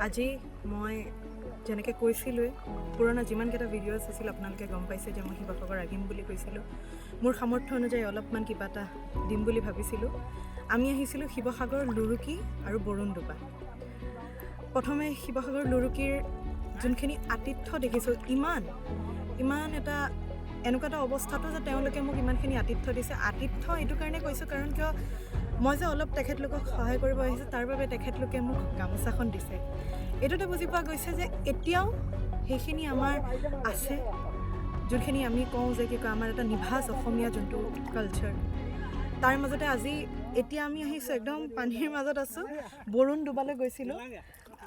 আজি মই যেনেকৈ কৈছিলোঁ পুৰণা যিমানকেইটা ভিডিঅ'ছ আছিল আপোনালোকে গম পাইছে যে মই শিৱসাগৰ আহিম বুলি কৈছিলোঁ। মোৰ সামৰ্থ্য অনুযায়ী অলপমান কিবা এটা দিম বুলি ভাবিছিলোঁ। আমি আহিছিলোঁ শিৱসাগৰ লুৰুকি আৰু বৰুণদোবা। প্ৰথমে শিৱসাগৰ লুৰুকিৰ যোনখিনি আতিথ্য দেখিছোঁ, ইমান এটা এনেকুৱা এটা অৱস্থাতো যে তেওঁলোকে মোক ইমানখিনি আতিথ্য দিছে। আতিথ্য এইটো কাৰণে কৈছোঁ কাৰণ কিয় মই যে অলপ তেখেতলোকক সহায় কৰিব আহিছোঁ, তাৰ বাবে তেখেতলোকে মোক গামোচাখন দিছে। এইটোতে বুজি পোৱা গৈছে যে এতিয়াও সেইখিনি আমাৰ আছে, যোনখিনি আমি কওঁ যে কি কয় আমাৰ এটা নিভাঁজ অসমীয়া যোনটো কালচাৰ। তাৰ মাজতে এতিয়া আমি আহিছোঁ, একদম পানীৰ মাজত আছোঁ। বৰুণদোবালৈ গৈছিলোঁ,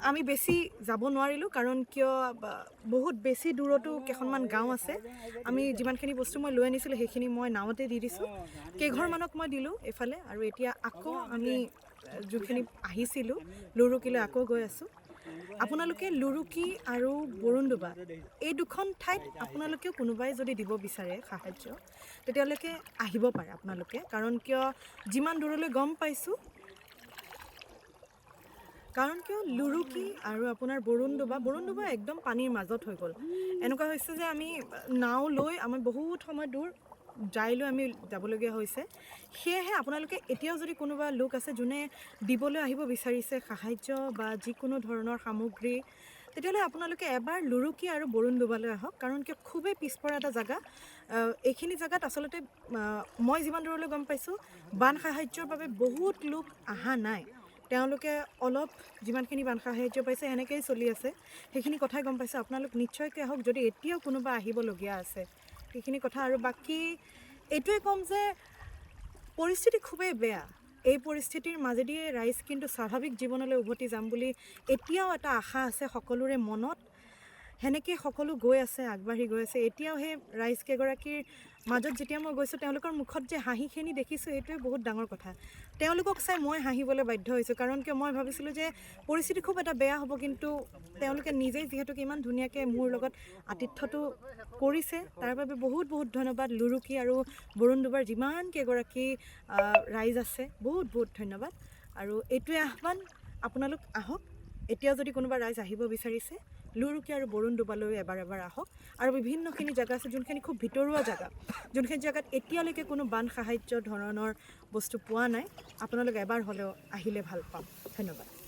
আমি বেছি যাব নোৱাৰিলোঁ কাৰণ কিয় বহুত বেছি দূৰতো কেইখনমান গাঁও আছে। আমি যিমানখিনি বস্তু মই লৈ আনিছিলোঁ সেইখিনি মই নাৱতে দি দিছোঁ, কেইঘৰমানক মই দিলোঁ এইফালে। আৰু এতিয়া আকৌ আমি যোনখিনি আহিছিলোঁ লুৰুকিলৈ আকৌ গৈ আছোঁ। আপোনালোকে লুৰুকি আৰু বৰুণদোবা এই দুখন ঠাইত আপোনালোকেও কোনোবাই যদি দিব বিচাৰে সাহাৰ্য, তেতিয়ালৈকে আহিব পাৰে আপোনালোকে। কাৰণ কিয় যিমান দূৰলৈ গম পাইছোঁ, লুৰুকি আৰু আপোনাৰ বৰুণদোবা একদম পানীৰ মাজত হৈ গ'ল। এনেকুৱা হৈছে যে আমি নাও লৈ আমি বহুত সময় দূৰ যাই লৈ আমি যাবলগীয়া হৈছে। সেয়েহে আপোনালোকে এতিয়াও যদি কোনোবা লোক আছে যোনে দিবলৈ আহিব বিচাৰিছে সাহাৰ্য বা যিকোনো ধৰণৰ সামগ্ৰী, তেতিয়াহ'লে আপোনালোকে এবাৰ লুৰুকি আৰু বৰুণদোবালৈ আহক। কাৰণ কিয় খুবেই পিছপৰা এটা জেগা। এইখিনি জেগাত আচলতে মই যিমান দূৰলৈ গম পাইছোঁ, বান সাহাৰ্যৰ বাবে বহুত লোক অহা নাই। তেওঁলোকে অলপ যিমানখিনি বান সাহাৰ্য পাইছে সেনেকৈয়ে চলি আছে। সেইখিনি কথাই গম পাইছোঁ। আপোনালোক নিশ্চয়কৈ আহক যদি এতিয়াও কোনোবা আহিবলগীয়া আছে সেইখিনি কথা। আৰু বাকী এইটোৱে ক'ম যে পৰিস্থিতি খুবেই বেয়া। এই পৰিস্থিতিৰ মাজেদিয়ে ৰাইজ কিন্তু স্বাভাৱিক জীৱনলৈ উভতি যাম বুলি এতিয়াও এটা আশা আছে সকলোৰে মনত। সেনেকৈ সকলো গৈ আছে, আগবাঢ়ি গৈ আছে। এতিয়াও সেই ৰাইজকেইগৰাকীৰ মাজত যেতিয়া মই গৈছোঁ, তেওঁলোকৰ মুখত যে হাঁহিখিনি দেখিছোঁ, সেইটোৱে বহুত ডাঙৰ কথা। তেওঁলোকক চাই মই হাঁহিবলৈ বাধ্য হৈছোঁ। কাৰণ কিয় মই ভাবিছিলোঁ যে পৰিস্থিতি খুব এটা বেয়া হ'ব, কিন্তু তেওঁলোকে নিজেই যিহেতুকে ইমান ধুনীয়াকৈ মোৰ লগত আতিথ্যটো কৰিছে, তাৰ বাবে বহুত বহুত ধন্যবাদ। লুৰুকি আৰু বৰুণদোবাৰ যিমান কেইগৰাকী ৰাইজ আছে, বহুত বহুত ধন্যবাদ। আৰু এইটোৱে আহ্বান, আপোনালোক আহক। এতিয়াও যদি কোনোবা ৰাইজ আহিব বিচাৰিছে, লুৰুকি আৰু বৰুণদোবালৈ এবাৰ আহক। আৰু বিভিন্নখিনি জেগা আছে যোনখিনি খুব ভিতৰুৱা জেগা, যোনখিনি জেগাত এতিয়ালৈকে কোনো বান সাহাৰ্য ধৰণৰ বস্তু পোৱা নাই। আপোনালোক এবাৰ হ'লেও আহিলে ভাল পাম। ধন্যবাদ।